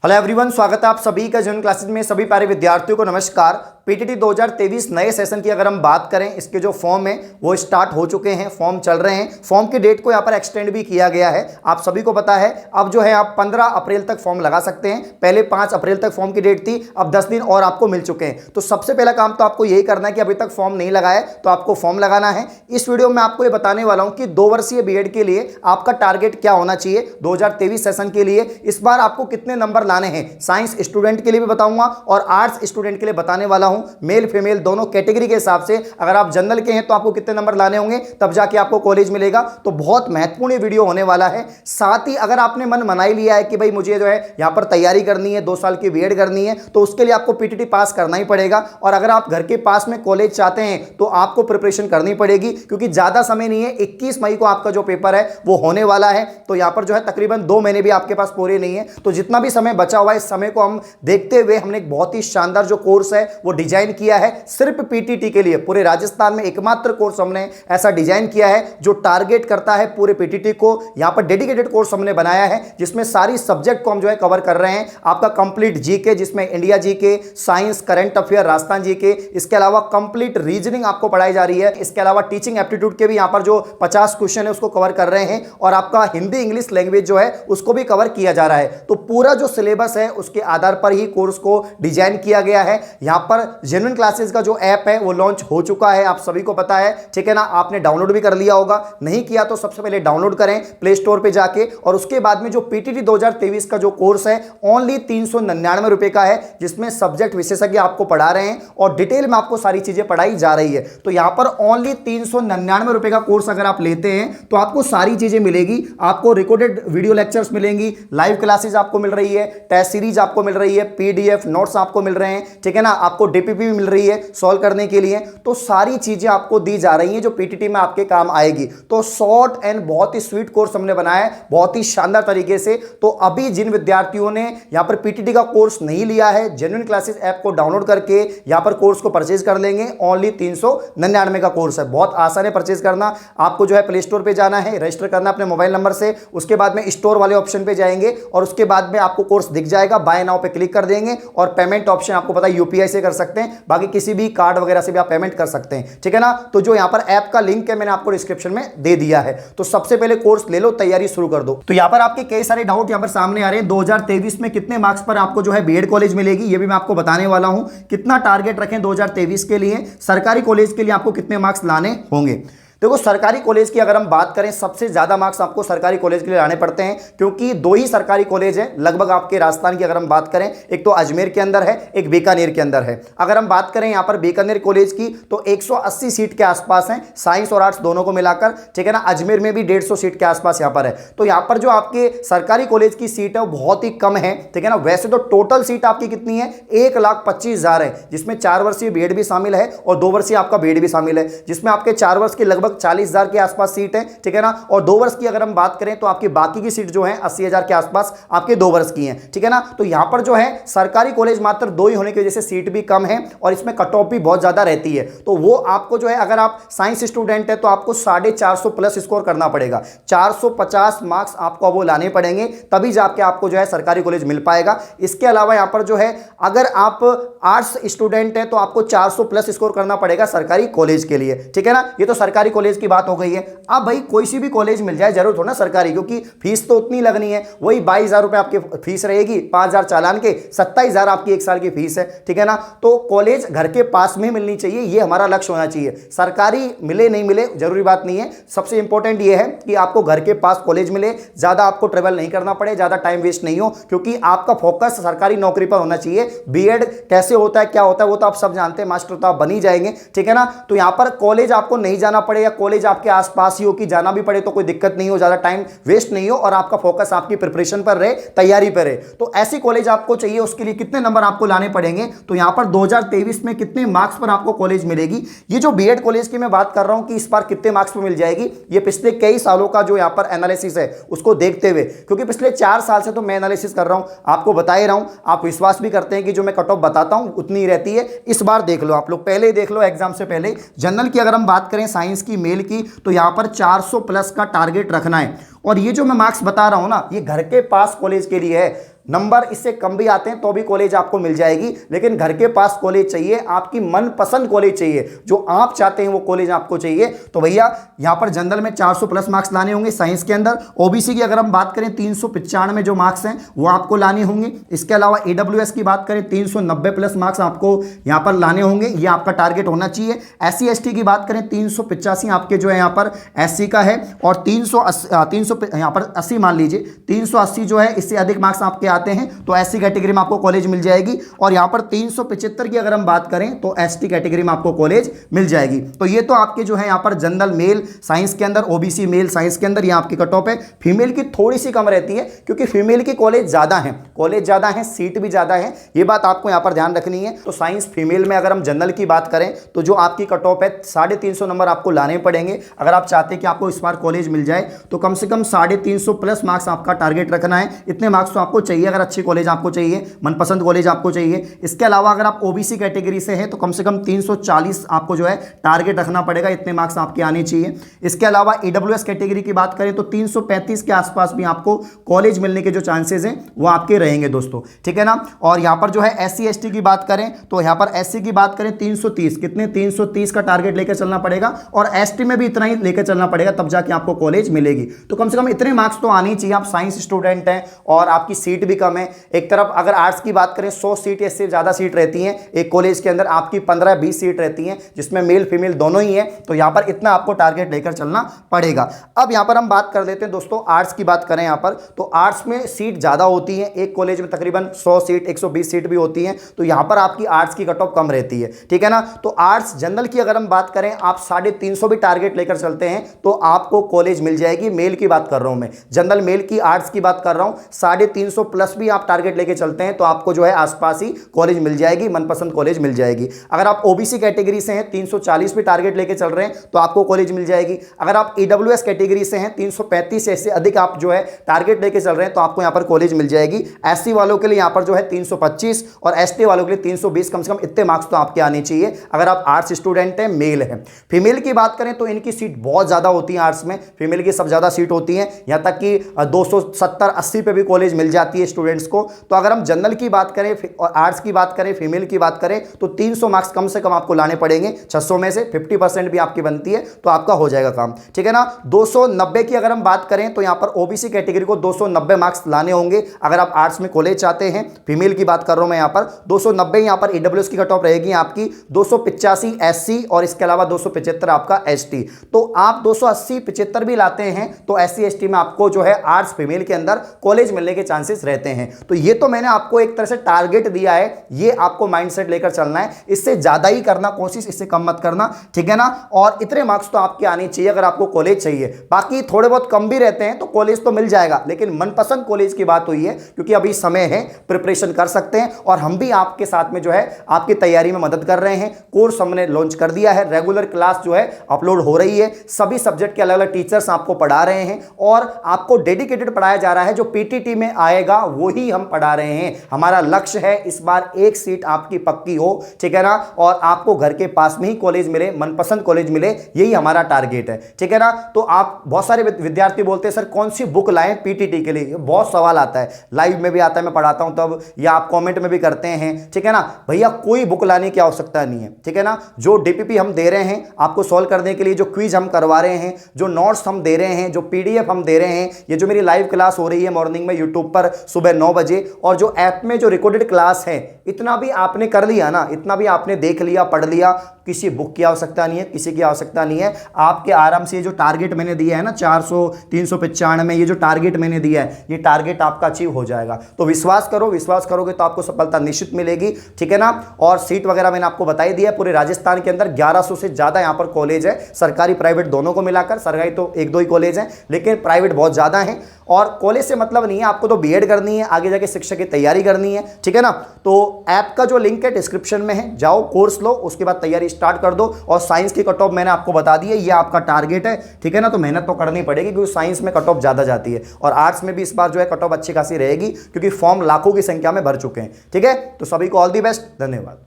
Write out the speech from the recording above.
Hello everyone, स्वागत है आप सभी का जनरल क्लासेस में। सभी प्यारे विद्यार्थियों को नमस्कार। पीटीटी 2023 नए सेशन की अगर हम बात करें, इसके जो फॉर्म है वो स्टार्ट हो चुके हैं, फॉर्म चल रहे हैं। फॉर्म की डेट को यहाँ पर एक्सटेंड भी किया गया है, आप सभी को पता है। अब जो है आप 15 अप्रैल तक फॉर्म लगा सकते हैं। पहले 5 अप्रैल तक फॉर्म की डेट थी, अब 10 दिन और आपको मिल चुके हैं। तो सबसे पहला काम तो आपको यही करना है कि अभी तक फॉर्म नहीं लगाया तो आपको फॉर्म लगाना है। इस वीडियो में आपको ये बताने वाला हूं कि 2 वर्षीय बीएड के लिए आपका टारगेट क्या होना चाहिए 2023 सेशन के लिए। इस बार आपको कितने नंबर लाने हैं, साइंस स्टूडेंट के लिए भी बताऊंगा और आर्ट्स स्टूडेंट के लिए बताने वाला हूं। मेल फीमेल दोनों कैटेगरी के हिसाब से, अगर आप जनरल के हैं तो आपको कितने नंबर लाने होंगे, तब जाके आपको कॉलेज मिलेगा। तो बहुत महत्वपूर्ण ये वीडियो होने वाला है। साथ ही अगर आपने मन बना ही लिया है कि भाई मुझे जो है यहां पर तैयारी करनी है, 2 साल की बीएड करनी है, तो उसके लिए आपको पीटीटी पास करना ही पड़ेगा। और अगर आप घर के पास में कॉलेज चाहते हैं तो आपको प्रिपरेशन करनी पड़ेगी, क्योंकि ज्यादा समय नहीं है। 21 मई को आपका जो पेपर है वो होने वाला है। तो यहां पर जो है तकरीबन 2 महीने भी आपके पास पूरे नहीं है। तो जितना भी समय बचा हुआ है, इस समय को हम देखते हुए हमने एक बहुत ही शानदार जो कोर्स है वो डिजाइन किया है सिर्फ पीटीटी के लिए। पूरे राजस्थान में एकमात्र कोर्स हमने ऐसा डिजाइन किया है जो टारगेट करता है पूरे पीटीटी को। यहां पर डेडिकेटेड कोर्स हमने बनाया है जिसमें सारी सब्जेक्ट को हम जो है कवर कर रहे हैं। आपका कंप्लीट जीके, जिसमें India GK, science, current affair, Rajasthan GK, इसके अलावा कंप्लीट रीजनिंग आपको पढ़ाई जा रही है। इसके अलावा टीचिंग एप्टीट्यूड के भी यहां पर जो 50 क्वेश्चन है उसको कवर कर रहे हैं, और आपका हिंदी इंग्लिश लैंग्वेज जो है उसको भी कवर किया जा रहा है। तो पूरा जो सिलेबस है उसके आधार पर ही कोर्स को डिजाइन किया गया है। यहां पर जेन्युइन क्लासेस का जो ऐप है वो लॉन्च हो चुका है, आप सभी को पता है, ठीक है ना। आपने डाउनलोड भी कर लिया होगा, नहीं किया तो सबसे पहले डाउनलोड करें प्ले स्टोर पे जाके। और उसके बाद में जो पीटीटी 2023 का जो कोर्स है ओनली 399 रुपए का है, जिसमें सब्जेक्ट विशेषज्ञ आपको पढ़ा रहे हैं और डिटेल में आपको सारी चीजें पढ़ाई जा रही है। तो यहां पर ओनली 399 रुपए का कोर्स अगर आप लेते हैं तो आपको सारी चीजें मिलेगी। आपको रिकॉर्डेड वीडियो लेक्चर्स मिलेंगी, लाइव क्लासेस आपको मिल रही है, टेस्ट सीरीज आपको मिल रही है, पीडीएफ नोट्स आपको मिल रहे हैं, ठीक है ना। आपको डीपीपी भी मिल रही है सॉल्व करने के लिए। तो सारी चीजें आपको दी जा रही हैं जो पीटीटी में आपके काम आएगी। तो शॉर्ट एंड बहुत ही स्वीट कोर्स हमने बनाया है, बहुत ही शानदार तरीके से। तो अभी जिन विद्यार्थियों ने यहां पर पीटीटी का कोर्स नहीं लिया है, जेन्युइन क्लासेस ऐप को डाउनलोड करके यहां पर कोर्स को परचेज कर लेंगे। ओनली 399 का कोर्स है, बहुत आसान है परचेज करना। आपको जो है प्ले स्टोर पे जाना है, रजिस्टर करना अपने मोबाइल नंबर से, उसके बाद में स्टोर वाले ऑप्शन पे जाएंगे और उसके बाद में आपको कोर्स दिख जाएगा। बाय नाउ पे क्लिक कर देंगे और पेमेंट ऑप्शन आपको पता है यूपीआई से कर सकते हैं, बाकी किसी भी कार्ड वगैरह से भी आप पेमेंट कर सकते हैं, ठीक है ना। तो जो यहां पर ऐप का लिंक है मैंने आपको डिस्क्रिप्शन में दे दिया है। तो सबसे पहले कोर्स ले लो, तैयारी शुरू कर दो। तो यहां पर आपके कई सारे डाउट यहां पर सामने आ रहे हैं। 2023 में कितने मार्क्स पर आपको जो है बीएड कॉलेज मिलेगी ये भी मैं आपको बताने वाला हूं। कितना टारगेट रखें 2023 के लिए, सरकारी कॉलेज के लिए आपको कितने मार्क्स लाने होंगे। देखो, सरकारी कॉलेज की अगर हम बात करें, सबसे ज्यादा मार्क्स आपको सरकारी कॉलेज के लिए लाने पड़ते हैं, क्योंकि 2 ही सरकारी कॉलेज हैं लगभग आपके राजस्थान की। अगर हम बात करें, एक तो अजमेर के अंदर है, एक बीकानेर के अंदर है। अगर हम बात करें यहां पर बीकानेर कॉलेज की तो 180 सीट के आसपास है, साइंस और आर्ट्स दोनों को मिलाकर, ठीक है ना। अजमेर में भी 150 सीट के आसपास यहां पर है। तो यहां पर जो आपके सरकारी कॉलेज की सीट है वो बहुत ही कम है, ठीक है ना। वैसे तो टोटल सीट आपकी कितनी है, 1,25,000 है, जिसमें 4 वर्षीय बीएड भी शामिल है और 2 वर्षीय आपका बीएड भी शामिल है, जिसमें आपके 4 वर्ष के लगभग 40,000 के आसपास सीट है, ठीक है ना। और 2 वर्ष की अगर हम बात करें तो आपकी बाकी की सीट जो है 80,000 के आसपास आपके 2 वर्ष की हैं, ठीक है ना। तो यहां पर जो है सरकारी कॉलेज मात्र 2 ही होने की वजह से सीट भी कम है और इसमें कट ऑफ भी बहुत ज्यादा रहती है। तो वो आपको जो है, अगर आप साइंस स्टूडेंट है तो आपको 450 प्लस स्कोर करना पड़ेगा, 450 मार्क्स आपको वो लाने पड़ेंगे, तभी जाके आपको जो है सरकारी कॉलेज मिल पाएगा। इसके अलावा यहां पर जो है, अगर आप आर्ट्स स्टूडेंट है तो आपको 400 प्लस स्कोर करना पड़ेगा सरकारी कॉलेज के लिए, ठीक है ना। ये तो सरकारी कॉलेज की बात हो गई है। अब भाई कोई सी भी कॉलेज मिल जाए, जरूर थोड़ा ना सरकारी, क्योंकि फीस तो उतनी लगनी है, वही 22,000 रुपए आपकी फीस रहेगी, 5,000 चालान के, 27,000 आपकी 1 साल की फीस है, ठीक है ना। तो कॉलेज घर के पास में मिलनी चाहिए, ये हमारा लक्ष्य होना चाहिए। सरकारी मिले नहीं मिले जरूरी बात नहीं है, सबसे इंपॉर्टेंट ये है कि आपको घर के पास कॉलेज मिले, ज्यादा आपको ट्रेवल नहीं करना पड़े, ज्यादा टाइम वेस्ट नहीं हो, क्योंकि आपका फोकस सरकारी नौकरी पर होना चाहिए। बीएड कैसे होता है, क्या होता है, वो तो आप सब जानते हैं, मास्टर तो आप बन ही जाएंगे, ठीक है ना। तो यहां पर कॉलेज आपको नहीं जाना पड़े या कॉलेज आपके आसपास ही हो कि जाना भी पड़े तो कोई दिक्कत नहीं हो, ज्यादा टाइम वेस्ट नहीं हो और आपका फोकस आपकी प्रिपरेशन पर रहे, तैयारी पर रहे। तो ऐसी कॉलेज आपको चाहिए, उसके लिए कितने नंबर आपको लाने पड़ेंगे। तो यहां पर 2023 में कितने मार्क्स पर आपको कॉलेज मिलेगी, ये जो बीएड कॉलेज की मैं बात कर रहा हूं कि इस बार कितने मार्क्स पर मिल जाएगी, ये पिछले कई सालों का जो यहां पर एनालिसिस है उसको देखते हुए, क्योंकि पिछले 4 साल से तो मैं एनालिसिस कर रहा हूं, आपको बता ही रहा हूं, आप विश्वास भी करते हैं कि जो मैं कट ऑफ बताता हूं उतनी ही रहती है। इस बार देख लो, आप लोग पहले ही देख लो, एग्जाम से पहले। जनरल की अगर हम बात करें, साइंस की, मेल की, तो यहां पर 400 प्लस का टारगेट रखना है। और ये जो मैं मार्क्स बता रहा हूं ना, ये घर के पास कॉलेज के लिए है। नंबर इससे कम भी आते हैं तो भी कॉलेज आपको मिल जाएगी, लेकिन घर के पास कॉलेज चाहिए, आपकी मनपसंद कॉलेज चाहिए, जो आप चाहते हैं वो कॉलेज आपको चाहिए। तो भैया यहां पर जनरल में 400 प्लस मार्क्स लाने होंगे साइंस के अंदर। ओबीसी की अगर हम बात करें 395 जो मार्क्स हैं वो आपको लाने होंगे। इसके अलावा ईडब्ल्यूएस की बात करें 390 प्लस मार्क्स आपको यहां पर लाने होंगे, ये आपका टारगेट होना चाहिए। एससी एसटी की बात करें 385 आपके जो है यहां पर एससी का है, और 300 यहां पर 80 मान लीजिए, 380 जो है इससे अधिक मार्क्स आपके आते हैं तो एससी कैटेगरी में आपको कॉलेज मिल जाएगी। और यहां पर 375 की अगर हम बात करें तो एसटी कैटेगरी में आपको कॉलेज मिल जाएगी। तो ये तो आपके जो है यहां पर जनरल मेल साइंस के अंदर, ओबीसी मेल साइंस के अंदर ये आपकी कट ऑफ है। फीमेल की थोड़ी सी कम रहती है क्योंकि फीमेल की कॉलेज ज्यादा है, सीट भी ज्यादा है, ये बात आपको यहां पर ध्यान रखनी है। तो साइंस फीमेल में अगर हम जनरल की बात करें तो जो आपकी कट ऑफ है 350 नंबर आपको लाने पड़ेंगे। अगर आप चाहते हैं कि आपको इस बार कॉलेज मिल जाए तो कम से कम 350 प्लस मार्क्स आपका टारगेट रखना है। इतने मार्क्स तो आपको चाहिए अगर अच्छी कॉलेज आपको चाहिए, मनपसंद कॉलेज आपको चाहिए। इसके अलावा अगर आप ओबीसी कैटेगरी से हैं तो कम से कम 340 आपको जो है टारगेट रखना पड़ेगा, इतने मार्क्स आपके आने चाहिए। इसके अलावा ईडब्ल्यूएस कैटेगरी की बात करें तो 335 के आसपास भी आपको कॉलेज मिलने के जो चांसेस हैं वो आपके रहेंगे दोस्तों, ठीक है ना। और यहां पर जो है एससी एसटी की बात करें तो यहां पर एससी की बात करें 330, कितने 330 का टारगेट लेकर चलना पड़ेगा, और एसटी में भी इतना ही लेकर चलना पड़ेगा, तब जाके आपको कॉलेज मिलेगी। तो कम से कम इतने मार्क्स तो आने ही चाहिए। आप साइंस स्टूडेंट हैं और आपकी सीट भी कम है। एक तरफ अगर आर्ट्स की बात करें 100 सीट या इससे ज्यादा सीट रहती हैं एक कॉलेज के अंदर, आपकी 15-20 सीट रहती हैं जिसमें मेल फीमेल दोनों ही है, तो यहां पर इतना आपको टारगेट लेकर चलना पड़ेगा। अब यहां पर हम बात कर लेते हैं दोस्तों आर्ट्स की बात करें यहां पर, तो आर्ट्स में सीट ज्यादा होती है, एक कॉलेज में तकरीबन 100 सीट 120 सीट भी होती है, तो यहां पर आपकी आर्ट्स की कट ऑफ कम रहती है, ठीक है ना। तो आर्ट्स जनरल की अगर हम बात करें, आप 350 भी टारगेट लेकर चलते हैं तो आपको कॉलेज मिल जाएगी। मेल की बात कर रहा हूं मैं, जनरल मेल की आर्ट्स की बात कर रहा हूं, 350 प्लस भी आप टारगेट लेकर चलते हैं तो आपको जो है आसपास ही कॉलेज मिल जाएगी, मनपसंद कॉलेज मिल जाएगी। अगर आप ओबीसी कैटेगरी से हैं 340 भी टारगेट लेके चल रहे हैं तो आपको कॉलेज मिल जाएगी। अगर आप ईडब्ल्यूएस कैटेगरी से हैं 335 से अधिक आप जो है टारगेट लेके चल रहे हैं तो आपको यहां पर कॉलेज मिल जाएगी। एससी वालों के लिए यहां पर जो है 325 और एसटी वालों के लिए 320, कम से कम इतने मार्क्स तो आपके आने चाहिए अगर आप आर्ट्स स्टूडेंट हैं, मेल है। फीमेल की बात करें तो इनकी सीट बहुत ज्यादा होती है, आर्ट्स में फीमेल की सब ज्यादा सीट होती है, यहां तक कि 270-80 पे भी कॉलेज मिल जाती है स्टूडेंट्स को। तो अगर हम जनरल की बात करें और आर्ट्स की बात करें, फीमेल की बात करें तो 300 मार्क्स कम से कम आपको लाने पड़ेंगे। 600 में से 50% भी आपकी बनती है तो आपका हो जाएगा काम, ठीक है ना। 290 की अगर हम बात करें तो यहां पर ओबीसी कैटेगरी को 290 मार्क्स लाने होंगे अगर आप आर्ट्स में कॉलेज चाहते हैं। फीमेल की बात कर रहा हूं मैं यहां पर 290, यहां पर ईडब्ल्यूएस की कट ऑफ रहेगी आपकी 285 एससी और इसके अलावा 275 आपका एसटी। तो आप 280-75 भी लाते हैं तो एससी एसटी में आपको जो है आर्ट्स फीमेल के अंदर कॉलेज मिलने के चांसेस रहते हैं। तो ये तो मैंने आपको एक तरह से टारगेट दिया है, ये आपको माइंडसेट लेकर चलना है, इससे ज्यादा ही करना कोशिश, इससे कम मत करना, ठीक है ना। और इतने मार्क्स तो आपके आने चाहिए अगर आपको कॉलेज चाहिए। बाकी थोड़े बहुत कम भी रहते हैं तो कॉलेज तो मिल जाएगा, लेकिन मनपसंद कॉलेज की बात हुई है क्योंकि अभी समय है, प्रिपरेशन कर सकते हैं और हम भी आपके साथ में जो है आपकी तैयारी में मदद कर रहे हैं। कोर्स हमने लॉन्च कर दिया है, रेगुलर क्लास जो है अपलोड हो रही है, सभी सब्जेक्ट के अलग अलग टीचर्स आपको पढ़ा रहे हैं और आपको डेडिकेटेड पढ़ाया जा रहा है। जो पीटीटी में आएगा वही हम पढ़ा रहे हैं। हमारा लक्ष्य है इस बार एक सीट आपकी पक्की हो, ठीक है ना, और आपको घर के पास में ही कॉलेज मिले, मनपसंद कॉलेज मिले, यही हमारा टारगेट है, ठीक है ना। तो आप बहुत सारे विद्यार्थी बोलते हैं सर कौन सी बुक लाएं पीटीटी के लिए, बहुत सवाल आता है, लाइव में भी आता है, मैं पढ़ाता हूं तब, या आप कमेंट में भी करते हैं, ठीक है ना। भैया कोई बुक लाने की आवश्यकता नहीं है, ठीक है ना। जो डीपीपी हम दे रहे हैं आपको सॉल्व करने के लिए, जो क्विज हम करवा रहे हैं, जो नोट्स हम दे रहे हैं, जो पीडीएफ हम दे रहे हैं, ये जो मेरी लाइव क्लास हो रही है मॉर्निंग में यूट्यूब पर सुबह 9 बजे, और जो ऐप में जो रिकॉर्डेड क्लास है, इतना भी आपने कर लिया ना, इतना भी आपने देख लिया, पढ़ लिया, किसी बुक की आवश्यकता नहीं है, किसी की आवश्यकता नहीं है। आपके आराम से जो टारगेट मैंने दिया है ना 400 395, ये जो टारगेट मैंने दिया है, ये टारगेट आपका अचीव हो जाएगा। तो विश्वास करो, विश्वास करोगे तो आपको सफलता निश्चित मिलेगी, ठीक है ना। और सीट वगैरह मैंने आपको बताई दिया है, पूरे राजस्थान के अंदर 1100 से ज्यादा यहां पर कॉलेज है, सरकारी प्राइवेट दोनों को मिलाकर। सरकारी तो 1-2 ही कॉलेज हैं, लेकिन प्राइवेट बहुत ज्यादा है। और कॉलेज से मतलब नहीं है, आपको तो बीएड करनी है, आगे जाके शिक्षक की तैयारी करनी है, ठीक है ना। तो ऐप का जो लिंक है डिस्क्रिप्शन में है, जाओ कोर्स लो, उसके बाद तैयारी स्टार्ट कर दो। और साइंस की कट ऑफ मैंने आपको बता दी है, ये आपका टारगेट है, ठीक है ना। तो मेहनत तो करनी पड़ेगी क्योंकि साइंस में कट ऑफ ज्यादा जाती है, और आर्ट्स में भी इस बार जो है कट ऑफ अच्छी खासी रहेगी क्योंकि फॉर्म लाखों की संख्या में भर चुके हैं, ठीक है। तो सभी को ऑल दी बेस्ट, धन्यवाद।